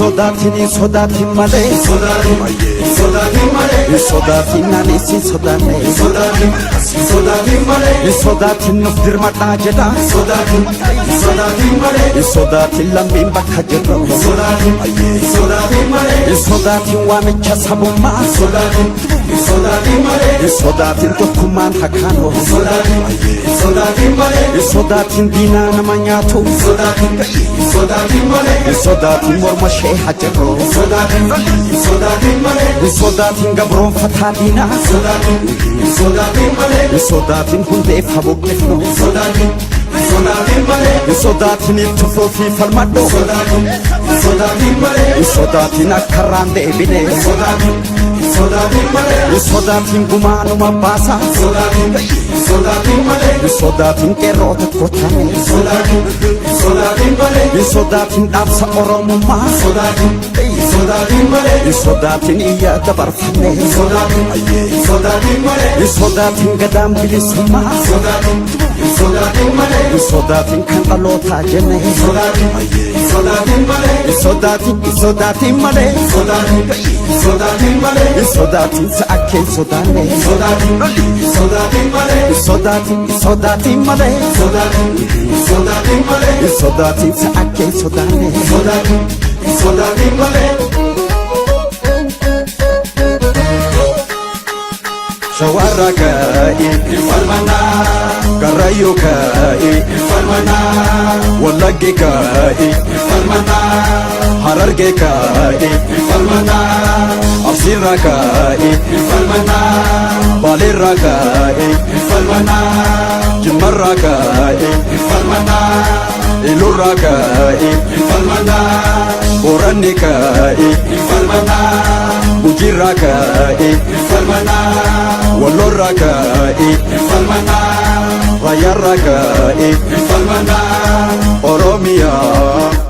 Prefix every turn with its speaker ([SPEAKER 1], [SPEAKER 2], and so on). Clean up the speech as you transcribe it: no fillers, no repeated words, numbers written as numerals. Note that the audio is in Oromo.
[SPEAKER 1] Sodatin male Sodatin nanisi sodane Sodatin nufdir matajeda Sodatin lambin bakha jirro Sodatin wamicha sabumma Sodatin tokkummaan hakano Sodatin dina namanyatu Sodatin morma shee hajero Sodatin gabron fatadina Sodatin hunde fabuqlefno Sodatin itufo fi falmado Sodatin akkaran deebine Sodatin gumanu mabasa Sodatin qeerrota kotame Sodatin dhaabsa oromummaa Sodatin iyya dabarfanne Sodatin gadaan bilisummaa Sodatin kan dhalootaa jenne Sodatin malee Sodatin sa'akkeen sodaanne Sodatin malee Sodatin sa'akkeen sodaanne Shawara ka'i falmana Karayo ka'i falmana Wallagge ka'i falmana Hararge ka'i falmana Absirra ka'i falmana Balirra ka'i falmana Jimmarra ka'i falmana Ilurra ka'i falmana Boranni ka'i falmana Bujirra ka'i falmana Wallorra ka'i falmana Rayarra ka'i falmana Oromiyaa